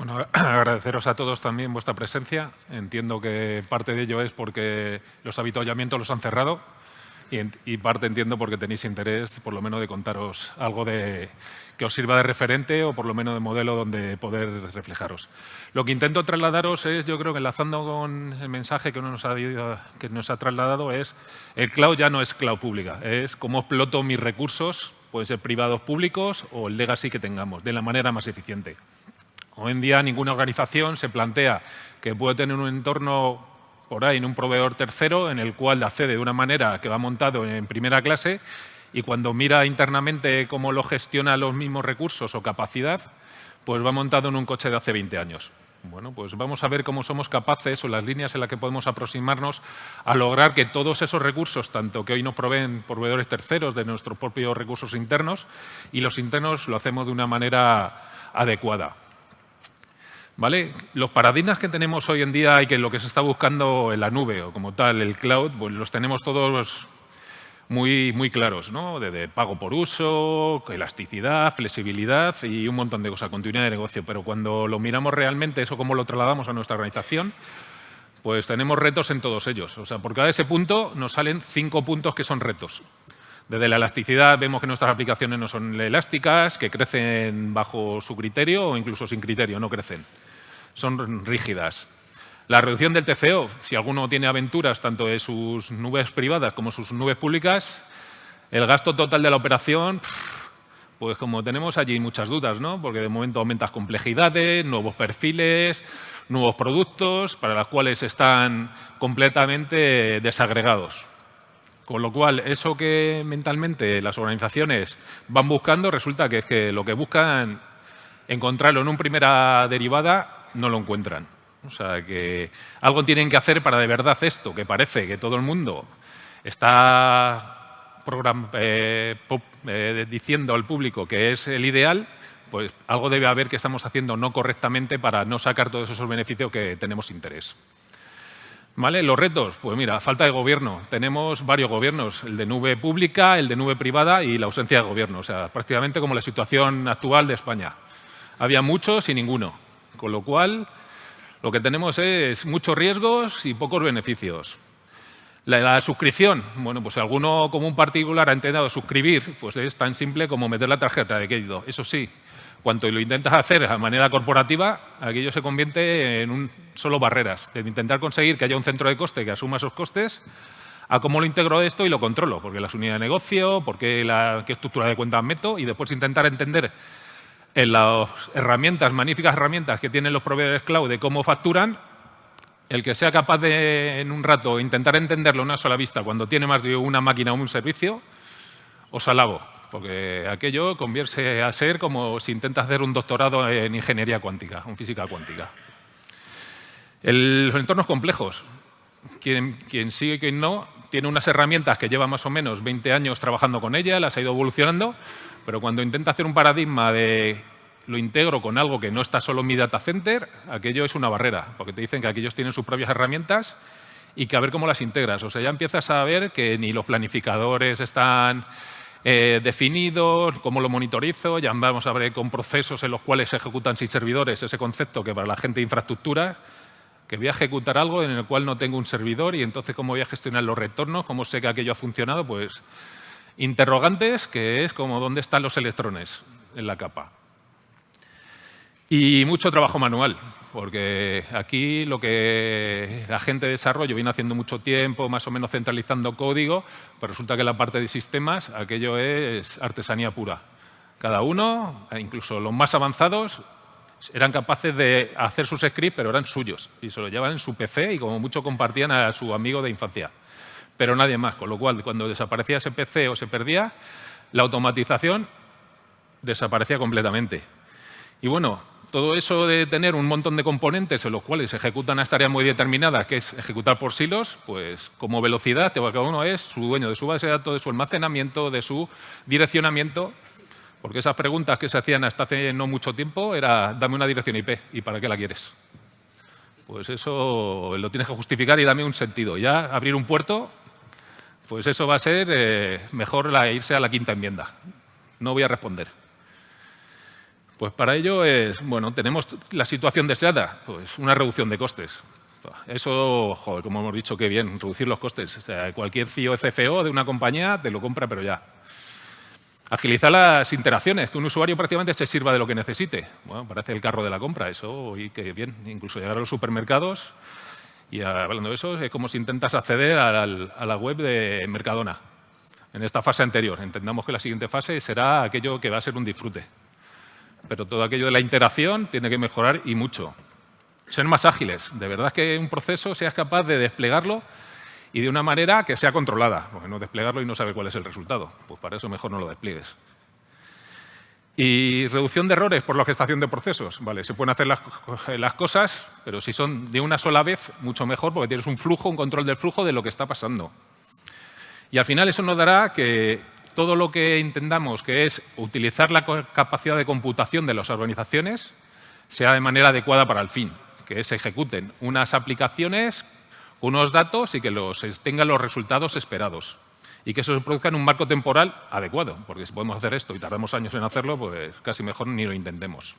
Bueno, agradeceros a todos también vuestra presencia. Entiendo que parte de ello es porque los avituallamientos los han cerrado y parte entiendo porque tenéis interés, por lo menos, de contaros algo que os sirva de referente o por lo menos de modelo donde poder reflejaros. Lo que intento trasladaros es, yo creo que enlazando con el mensaje que nos ha trasladado, es el cloud ya no es cloud pública, es cómo exploto mis recursos, pueden ser privados públicos o el legacy que tengamos, de la manera más eficiente. Hoy en día ninguna organización se plantea que puede tener un entorno por ahí en un proveedor tercero en el cual accede de una manera que va montado en primera clase y cuando mira internamente cómo lo gestiona los mismos recursos o capacidad, pues va montado en un coche de hace 20 años. Bueno, pues vamos a ver cómo somos capaces o las líneas en las que podemos aproximarnos a lograr que todos esos recursos, tanto que hoy nos proveen proveedores terceros de nuestros propios recursos internos y los internos lo hacemos de una manera adecuada. ¿Vale? Los paradigmas que tenemos hoy en día y que lo que se está buscando en la nube o como tal, el cloud, pues los tenemos todos muy claros, ¿no? De pago por uso, elasticidad, flexibilidad y un montón de cosas, continuidad de negocio. Pero cuando lo miramos realmente, eso cómo lo trasladamos a nuestra organización, pues tenemos retos en todos ellos. O sea, por cada ese punto nos salen 5 puntos que son retos. Desde la elasticidad vemos que nuestras aplicaciones no son elásticas, que crecen bajo su criterio o incluso sin criterio, no crecen. Son rígidas. La reducción del TCO, si alguno tiene aventuras tanto de sus nubes privadas como sus nubes públicas, el gasto total de la operación, pues como tenemos allí muchas dudas, ¿no? Porque de momento aumentas complejidades, nuevos perfiles, nuevos productos para los cuales están completamente desagregados. Con lo cual, eso que mentalmente las organizaciones van buscando, resulta que es que lo que buscan encontrarlo en una primera derivada no lo encuentran. O sea, que algo tienen que hacer para de verdad esto, que parece que todo el mundo está diciendo al público que es el ideal, pues algo debe haber que estamos haciendo no correctamente para no sacar todos esos beneficios que tenemos interés. ¿Vale? Los retos, pues mira, falta de gobierno. Tenemos varios gobiernos, el de nube pública, el de nube privada y la ausencia de gobierno. O sea, prácticamente como la situación actual de España. Había muchos y ninguno. Con lo cual, lo que tenemos es muchos riesgos y pocos beneficios. La suscripción, bueno, pues si alguno como un particular ha intentado suscribir, pues es tan simple como meter la tarjeta de crédito. Eso sí, cuando lo intentas hacer de manera corporativa, aquello se convierte en solo barreras. De intentar conseguir que haya un centro de coste que asuma esos costes, a cómo lo integro esto y lo controlo, porque las unidades de negocio, qué estructura de cuentas meto y después intentar entender en las herramientas, magníficas herramientas que tienen los proveedores cloud de cómo facturan, el que sea capaz de en un rato intentar entenderlo a una sola vista cuando tiene más de una máquina o un servicio, os alabo. Porque aquello convierte a ser como si intentas hacer un doctorado en ingeniería cuántica, en física cuántica. Los entornos complejos. Quien sigue y quien no, tiene unas herramientas que lleva más o menos 20 años trabajando con ellas, las ha ido evolucionando, pero cuando intenta hacer un paradigma de lo integro con algo que no está solo en mi data center, aquello es una barrera, porque te dicen que aquellos tienen sus propias herramientas y que a ver cómo las integras. O sea, ya empiezas a ver que ni los planificadores están definidos, cómo lo monitorizo, ya vamos a ver con procesos en los cuales se ejecutan sin servidores, ese concepto que para la gente de infraestructura, que voy a ejecutar algo en el cual no tengo un servidor y entonces cómo voy a gestionar los retornos, cómo sé que aquello ha funcionado, pues interrogantes, que es como dónde están los electrones en la capa. Y mucho trabajo manual, porque aquí lo que la gente de desarrollo viene haciendo mucho tiempo, más o menos centralizando código, pero resulta que la parte de sistemas, aquello es artesanía pura. Cada uno, incluso los más avanzados, eran capaces de hacer sus scripts, pero eran suyos, y se lo llevaban en su PC y como mucho compartían a su amigo de infancia. Pero nadie más, con lo cual, cuando desaparecía ese PC o se perdía, la automatización desaparecía completamente. Y bueno, todo eso de tener un montón de componentes en los cuales se ejecutan unas tareas muy determinadas, que es ejecutar por silos, pues como velocidad, cada uno es su dueño de su base de datos, de su almacenamiento, de su direccionamiento, porque esas preguntas que se hacían hasta hace no mucho tiempo era dame una dirección IP, ¿y para qué la quieres? Pues eso lo tienes que justificar y dame un sentido. Ya abrir un puerto, pues eso va a ser mejor irse a la quinta enmienda. No voy a responder. Pues para ello tenemos la situación deseada, pues una reducción de costes. Eso, joder, como hemos dicho, qué bien, reducir los costes. O sea, cualquier CEO CFO de una compañía te lo compra, pero ya. Agilizar las interacciones, que un usuario prácticamente se sirva de lo que necesite. Bueno, parece el carro de la compra, eso, y qué bien. Incluso llegar a los supermercados, y hablando de eso, es como si intentas acceder a la web de Mercadona. En esta fase anterior, entendamos que la siguiente fase será aquello que va a ser un disfrute. Pero todo aquello de la interacción tiene que mejorar y mucho. Ser más ágiles. De verdad que un proceso seas capaz de desplegarlo y de una manera que sea controlada. Porque no desplegarlo y no saber cuál es el resultado. Pues para eso mejor no lo despliegues. Y reducción de errores por la gestación de procesos. Vale, se pueden hacer las cosas, pero si son de una sola vez, mucho mejor porque tienes un flujo, un control del flujo de lo que está pasando. Y al final eso nos dará que todo lo que entendamos que es utilizar la capacidad de computación de las organizaciones sea de manera adecuada para el fin, que se ejecuten unas aplicaciones, unos datos y que tengan los resultados esperados. Y que eso se produzca en un marco temporal adecuado, porque si podemos hacer esto y tardamos años en hacerlo, pues casi mejor ni lo intentemos.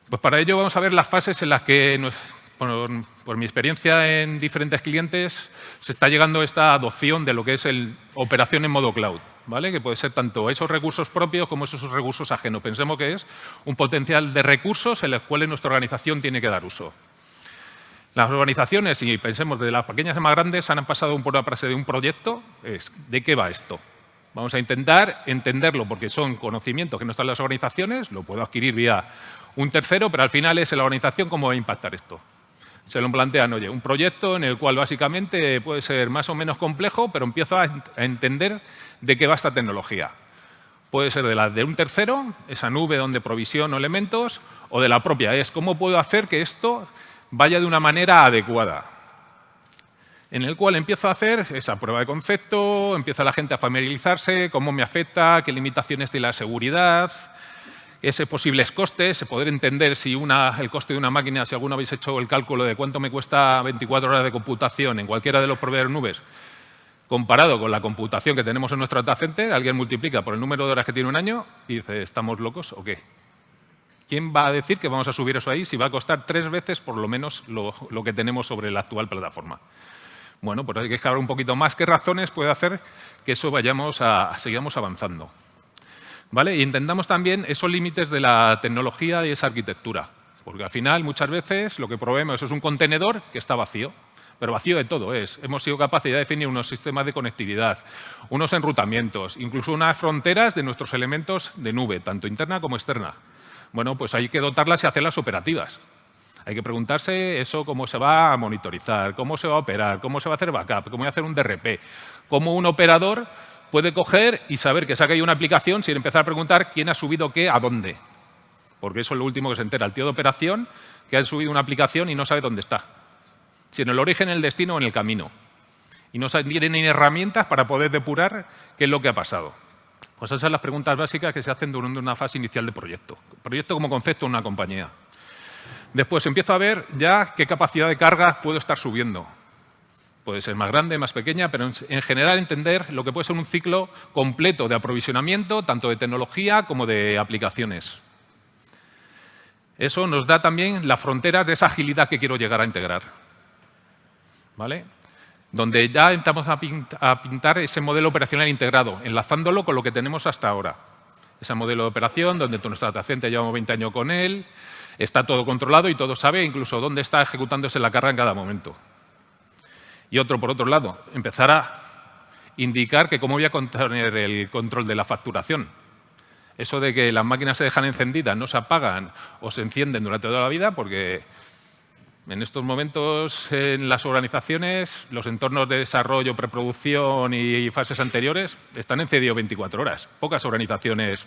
Pues para ello vamos a ver las fases en las que, por mi experiencia en diferentes clientes, se está llegando a esta adopción de lo que es operación en modo cloud, ¿vale? Que puede ser tanto esos recursos propios como esos recursos ajenos. Pensemos que es un potencial de recursos en los cuales nuestra organización tiene que dar uso. Las organizaciones, y pensemos de las pequeñas a más grandes, han pasado por una fase de un proyecto. ¿De qué va esto? Vamos a intentar entenderlo porque son conocimientos que no están en las organizaciones, lo puedo adquirir vía un tercero, pero al final es en la organización cómo va a impactar esto. Se lo plantean, oye, un proyecto en el cual básicamente puede ser más o menos complejo, pero empiezo a entender de qué va esta tecnología. Puede ser de un tercero, esa nube donde provisiono elementos, o de la propia. Es cómo puedo hacer que esto vaya de una manera adecuada. En el cual empiezo a hacer esa prueba de concepto, empieza la gente a familiarizarse, cómo me afecta, qué limitaciones tiene la seguridad, ese posibles costes, poder entender si el coste de una máquina, si alguno habéis hecho el cálculo de cuánto me cuesta 24 horas de computación en cualquiera de los proveedores nubes, comparado con la computación que tenemos en nuestro data center, alguien multiplica por el número de horas que tiene un año y dice, ¿estamos locos o qué? ¿Quién va a decir que vamos a subir eso ahí si va a costar 3 veces por lo menos lo que tenemos sobre la actual plataforma? Bueno, pues hay que excavar un poquito más qué razones puede hacer que eso sigamos avanzando. ¿Vale? Y entendamos también esos límites de la tecnología y esa arquitectura. Porque al final, muchas veces, lo que proveemos es un contenedor que está vacío. Pero vacío de todo es. Hemos sido capaces de definir unos sistemas de conectividad, unos enrutamientos, incluso unas fronteras de nuestros elementos de nube, tanto interna como externa. Bueno, pues hay que dotarlas y hacerlas operativas. Hay que preguntarse eso cómo se va a monitorizar, cómo se va a operar, cómo se va a hacer backup, cómo va a hacer un DRP, cómo un operador puede coger y saber que se ha caído una aplicación sin empezar a preguntar quién ha subido qué, a dónde. Porque eso es lo último que se entera el tío de operación, que ha subido una aplicación y no sabe dónde está. Si en el origen, en el destino o en el camino. Y no tiene ni herramientas para poder depurar qué es lo que ha pasado. Pues esas son las preguntas básicas que se hacen durante una fase inicial de proyecto. Proyecto como concepto en una compañía. Después empiezo a ver ya qué capacidad de carga puedo estar subiendo. Puede ser más grande, más pequeña, pero en general entender lo que puede ser un ciclo completo de aprovisionamiento, tanto de tecnología como de aplicaciones. Eso nos da también las fronteras de esa agilidad que quiero llegar a integrar. ¿Vale? Donde ya empezamos a pintar ese modelo operacional integrado, enlazándolo con lo que tenemos hasta ahora. Ese modelo de operación donde nuestro data center llevamos 20 años con él, está todo controlado y todo sabe incluso dónde está ejecutándose la carga en cada momento. Y por otro lado, empezar a indicar que cómo voy a tener el control de la facturación. Eso de que las máquinas se dejan encendidas, no se apagan o se encienden durante toda la vida, porque en estos momentos en las organizaciones, los entornos de desarrollo, preproducción y fases anteriores están encendidos 24 horas. Pocas organizaciones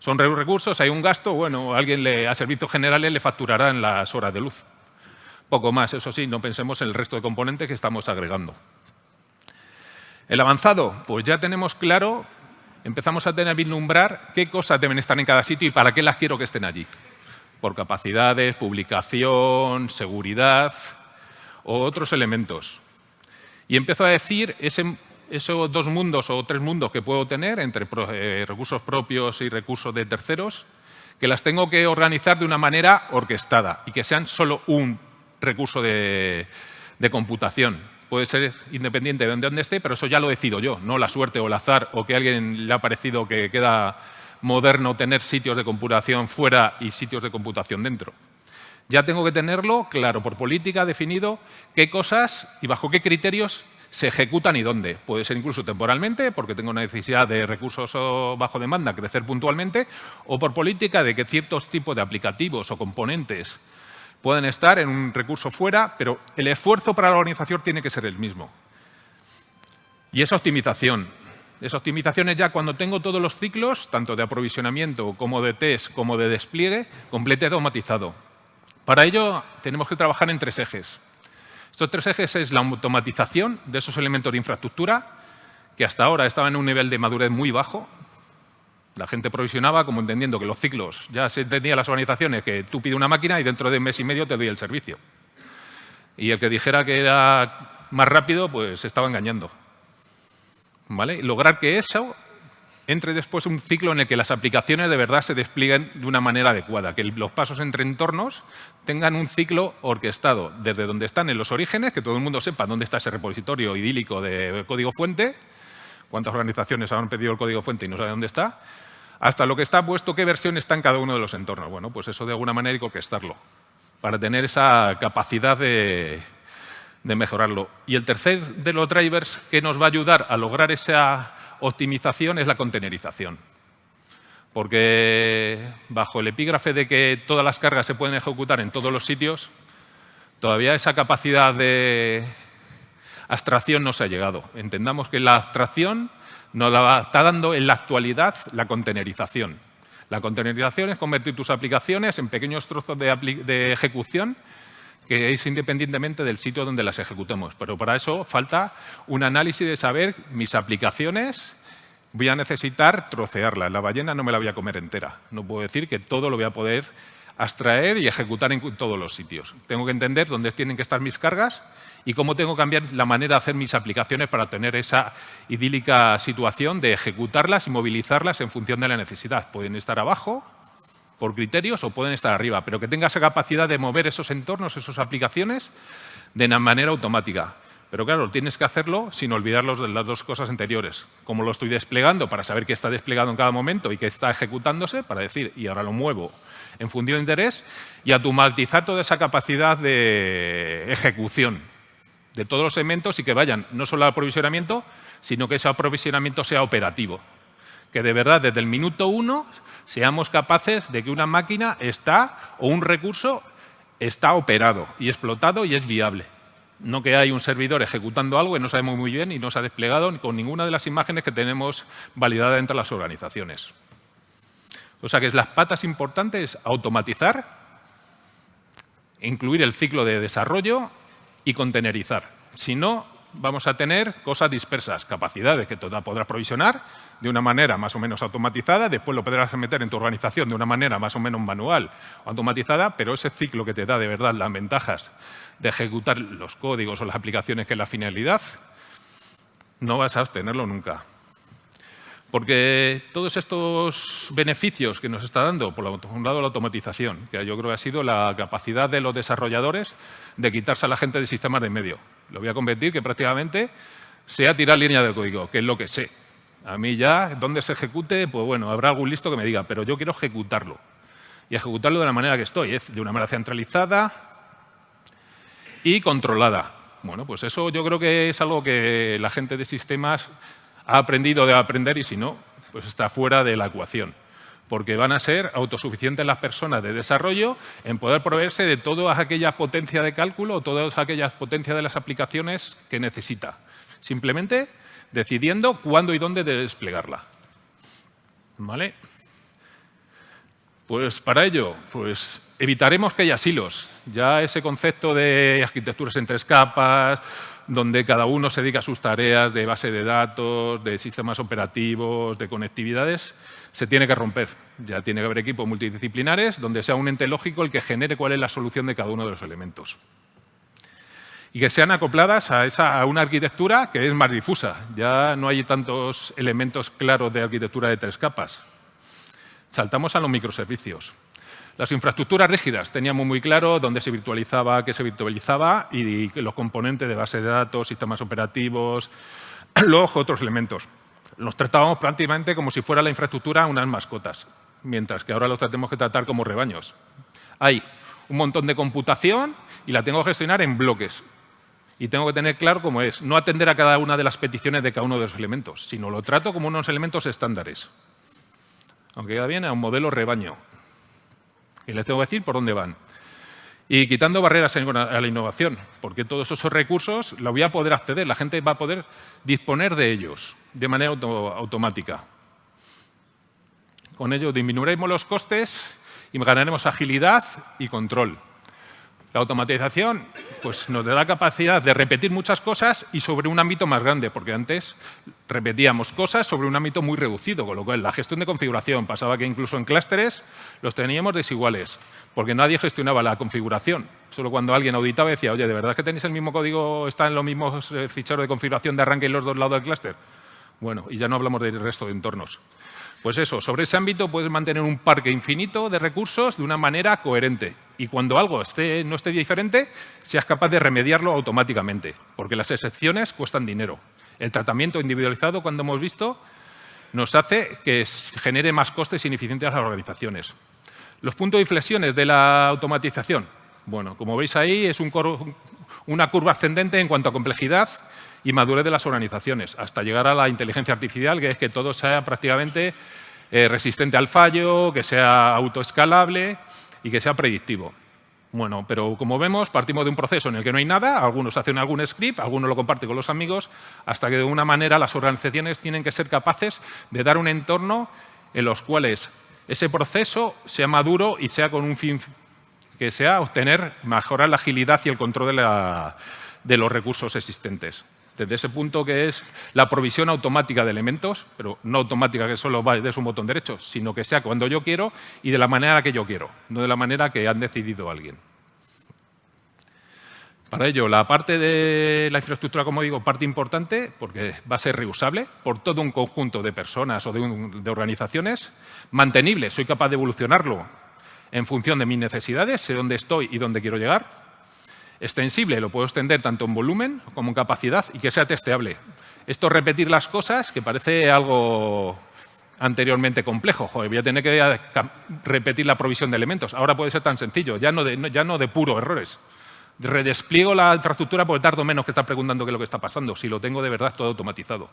son recursos, hay un gasto, bueno, alguien a servicios generales le facturarán las horas de luz. Poco más, eso sí, no pensemos en el resto de componentes que estamos agregando. El avanzado, pues ya tenemos claro, empezamos a vislumbrar qué cosas deben estar en cada sitio y para qué las quiero que estén allí. Por capacidades, publicación, seguridad o otros elementos. Y empiezo a decir esos 2 mundos o 3 mundos que puedo tener entre recursos propios y recursos de terceros, que las tengo que organizar de una manera orquestada y que sean solo un recurso de computación. Puede ser independiente de donde esté, pero eso ya lo decido yo, no la suerte o el azar o que a alguien le ha parecido que queda moderno tener sitios de computación fuera y sitios de computación dentro. Ya tengo que tenerlo claro, por política, definido qué cosas y bajo qué criterios se ejecutan y dónde. Puede ser incluso temporalmente, porque tengo una necesidad de recursos bajo demanda, crecer puntualmente, o por política de que ciertos tipos de aplicativos o componentes pueden estar en un recurso fuera, pero el esfuerzo para la organización tiene que ser el mismo. Y esa optimización. Esa optimización es ya cuando tengo todos los ciclos, tanto de aprovisionamiento como de test, como de despliegue, completamente automatizado. Para ello tenemos que trabajar en 3 ejes. Estos 3 ejes es la automatización de esos elementos de infraestructura, que hasta ahora estaban en un nivel de madurez muy bajo. La gente provisionaba como entendiendo que los ciclos, ya se entendía las organizaciones que tú pides una máquina y dentro de un mes y medio te doy el servicio. Y el que dijera que era más rápido, pues se estaba engañando. ¿Vale? Lograr que eso entre después un ciclo en el que las aplicaciones de verdad se desplieguen de una manera adecuada, que los pasos entre entornos tengan un ciclo orquestado desde donde están en los orígenes, que todo el mundo sepa dónde está ese repositorio idílico de código fuente, cuántas organizaciones han pedido el código fuente y no saben dónde está, hasta lo que está puesto, qué versión está en cada uno de los entornos. Bueno, pues eso de alguna manera hay que orquestarlo para tener esa capacidad de mejorarlo. Y el tercer de los drivers que nos va a ayudar a lograr esa optimización es la containerización. Porque bajo el epígrafe de que todas las cargas se pueden ejecutar en todos los sitios, todavía esa capacidad de abstracción no se ha llegado. Entendamos que la abstracción nos la está dando en la actualidad la containerización. La containerización es convertir tus aplicaciones en pequeños trozos de ejecución que es independientemente del sitio donde las ejecutemos. Pero para eso falta un análisis de saber mis aplicaciones, voy a necesitar trocearlas. La ballena no me la voy a comer entera. No puedo decir que todo lo voy a poder abstraer y ejecutar en todos los sitios. Tengo que entender dónde tienen que estar mis cargas y cómo tengo que cambiar la manera de hacer mis aplicaciones para tener esa idílica situación de ejecutarlas y movilizarlas en función de la necesidad. Pueden estar abajo por criterios o pueden estar arriba, pero que tenga esa capacidad de mover esos entornos, esas aplicaciones, de manera automática. Pero claro, tienes que hacerlo sin olvidarlos de las 2 cosas anteriores. Cómo lo estoy desplegando para saber qué está desplegado en cada momento y qué está ejecutándose, para decir, y ahora lo muevo en función de interés, y automatizar toda esa capacidad de ejecución de todos los elementos y que vayan no solo al aprovisionamiento, sino que ese aprovisionamiento sea operativo. Que de verdad, desde el minuto 1, seamos capaces de que una máquina está, o un recurso, está operado y explotado y es viable. No que hay un servidor ejecutando algo que no sabemos muy bien y no se ha desplegado con ninguna de las imágenes que tenemos validadas entre las organizaciones. O sea que las patas importantes, automatizar, incluir el ciclo de desarrollo y containerizar. Si no, vamos a tener cosas dispersas, capacidades que toda podrás provisionar de una manera más o menos automatizada, después lo podrás meter en tu organización de una manera más o menos manual o automatizada, pero ese ciclo que te da de verdad las ventajas de ejecutar los códigos o las aplicaciones que es la finalidad, no vas a obtenerlo nunca. Porque todos estos beneficios que nos está dando, por un lado la automatización, que yo creo que ha sido la capacidad de los desarrolladores de quitarse a la gente de sistemas de en medio. Lo voy a convertir que prácticamente sea tirar línea de código, que es lo que sé. A mí ya, donde se ejecute, pues bueno, habrá algún listo que me diga, pero yo quiero ejecutarlo. Y ejecutarlo de la manera que estoy, es de una manera centralizada y controlada. Bueno, pues eso yo creo que es algo que la gente de sistemas ha aprendido de aprender y si no, pues está fuera de la ecuación. Porque van a ser autosuficientes las personas de desarrollo en poder proveerse de todas aquellas potencias de cálculo o todas aquellas potencias de las aplicaciones que necesita. Simplemente decidiendo cuándo y dónde debe desplegarla. ¿Vale? Pues para ello, pues evitaremos que haya silos. Ya ese concepto de arquitecturas en 3 capas, donde cada uno se dedica a sus tareas de base de datos, de sistemas operativos, de conectividades, se tiene que romper. Ya tiene que haber equipos multidisciplinares donde sea un ente lógico el que genere cuál es la solución de cada uno de los elementos. Y que sean acopladas a una arquitectura que es más difusa. Ya no hay tantos elementos claros de arquitectura de 3 capas. Saltamos a los microservicios. Las infraestructuras rígidas teníamos muy claro dónde se virtualizaba, qué se virtualizaba y los componentes de base de datos, sistemas operativos, los otros elementos. Los tratábamos prácticamente como si fuera la infraestructura unas mascotas, mientras que ahora los tenemos que tratar como rebaños. Hay un montón de computación y la tengo que gestionar en bloques. Y tengo que tener claro cómo es, no atender a cada una de las peticiones de cada uno de los elementos, sino lo trato como unos elementos estándares. Aunque queda bien, a un modelo rebaño. Y les tengo que decir por dónde van. Y quitando barreras a la innovación, porque todos esos recursos los voy a poder acceder, la gente va a poder disponer de ellos de manera automática. Con ello disminuiremos los costes y ganaremos agilidad y control. La automatización pues, nos da la capacidad de repetir muchas cosas y sobre un ámbito más grande, porque antes repetíamos cosas sobre un ámbito muy reducido, con lo cual la gestión de configuración pasaba que incluso en clústeres los teníamos desiguales, porque nadie gestionaba la configuración. Solo cuando alguien auditaba decía, oye, ¿de verdad que tenéis el mismo código, está en los mismos ficheros de configuración de arranque en los dos lados del clúster? Bueno, y ya no hablamos del resto de entornos. Pues eso, sobre ese ámbito puedes mantener un parque infinito de recursos de una manera coherente. Y cuando algo no esté diferente, seas capaz de remediarlo automáticamente, porque las excepciones cuestan dinero. El tratamiento individualizado, cuando hemos visto, nos hace que genere más costes ineficientes a las organizaciones. Los puntos de inflexiones de la automatización. Bueno, como veis ahí, es una curva ascendente en cuanto a complejidad y madurez de las organizaciones, hasta llegar a la inteligencia artificial, que es que todo sea prácticamente resistente al fallo, que sea autoescalable y que sea predictivo. Bueno, pero como vemos, partimos de un proceso en el que no hay nada, algunos hacen algún script, algunos lo comparten con los amigos, hasta que de una manera las organizaciones tienen que ser capaces de dar un entorno en los cuales ese proceso sea maduro y sea con un fin que sea mejorar la agilidad y el control de los recursos existentes. Desde ese punto que es la provisión automática de elementos, pero no automática que solo va de un botón derecho, sino que sea cuando yo quiero y de la manera que yo quiero, no de la manera que han decidido alguien. Para ello, la parte de la infraestructura, como digo, parte importante, porque va a ser reusable por todo un conjunto de personas o de organizaciones, mantenible, soy capaz de evolucionarlo en función de mis necesidades, sé dónde estoy y dónde quiero llegar. Extensible, lo puedo extender tanto en volumen como en capacidad y que sea testeable. Esto es repetir las cosas, que parece algo anteriormente complejo. Joder, voy a tener que repetir la provisión de elementos. Ahora puede ser tan sencillo, ya no de puro errores. Redespliego la infraestructura porque tardo menos que estar preguntando qué es lo que está pasando, si lo tengo de verdad todo automatizado.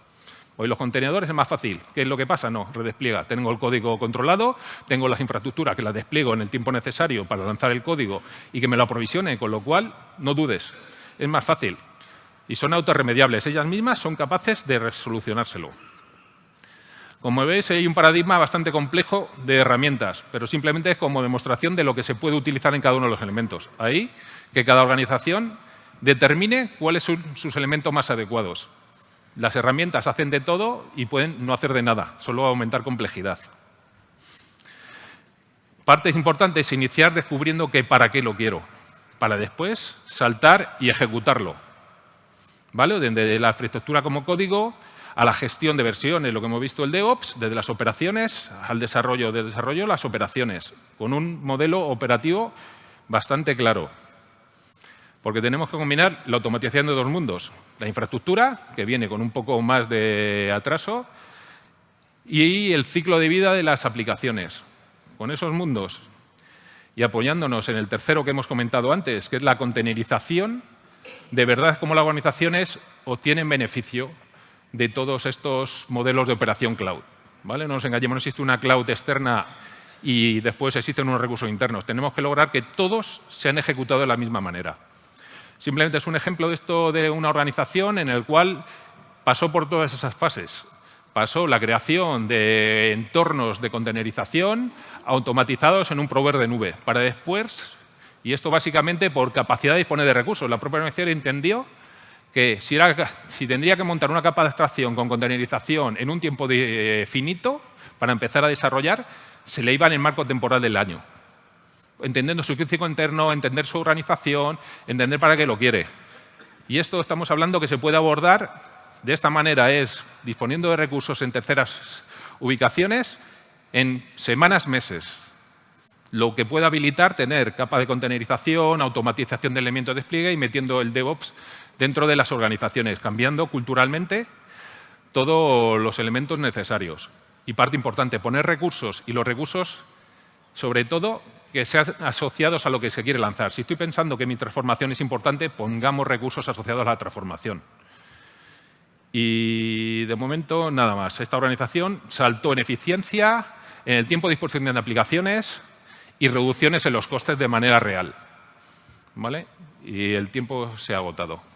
Hoy los contenedores es más fácil. ¿Qué es lo que pasa? No, redespliega. Tengo el código controlado, tengo las infraestructuras que las despliego en el tiempo necesario para lanzar el código y que me lo aprovisione, con lo cual, no dudes, es más fácil. Y son autorremediables. Ellas mismas son capaces de resolucionárselo. Como veis, hay un paradigma bastante complejo de herramientas, pero simplemente es como demostración de lo que se puede utilizar en cada uno de los elementos. Ahí, que cada organización determine cuáles son sus elementos más adecuados. Las herramientas hacen de todo y pueden no hacer de nada, solo aumentar complejidad. Partes importantes, iniciar descubriendo que para qué lo quiero, para después saltar y ejecutarlo. ¿Vale? Desde la infraestructura como código a la gestión de versiones, lo que hemos visto el DevOps, desde las operaciones al desarrollo, las operaciones, con un modelo operativo bastante claro. Porque tenemos que combinar la automatización de dos mundos. La infraestructura, que viene con un poco más de atraso, y el ciclo de vida de las aplicaciones. Con esos mundos y apoyándonos en el tercero que hemos comentado antes, que es la containerización, de verdad cómo las organizaciones obtienen beneficio de todos estos modelos de operación cloud. ¿Vale? No nos engañemos, no existe una cloud externa y después existen unos recursos internos. Tenemos que lograr que todos sean ejecutados de la misma manera. Simplemente es un ejemplo de esto de una organización en el cual pasó por todas esas fases. Pasó la creación de entornos de containerización automatizados en un proveedor de nube, para después, y esto básicamente por capacidad de disponer de recursos. La propia organización entendió que si tendría que montar una capa de abstracción con containerización en un tiempo finito para empezar a desarrollar, se le iba en el marco temporal del año. Entendiendo su ciclo interno, entender su organización, entender para qué lo quiere. Y esto estamos hablando que se puede abordar de esta manera, es disponiendo de recursos en terceras ubicaciones en semanas, meses. Lo que puede habilitar tener capa de containerización, automatización de elementos de despliegue y metiendo el DevOps dentro de las organizaciones, cambiando culturalmente todos los elementos necesarios. Y parte importante, poner recursos, y los recursos, sobre todo, que sean asociados a lo que se quiere lanzar. Si estoy pensando que mi transformación es importante, pongamos recursos asociados a la transformación. Y de momento, nada más. Esta organización saltó en eficiencia, en el tiempo de disposición de aplicaciones y reducciones en los costes de manera real. ¿Vale? Y el tiempo se ha agotado.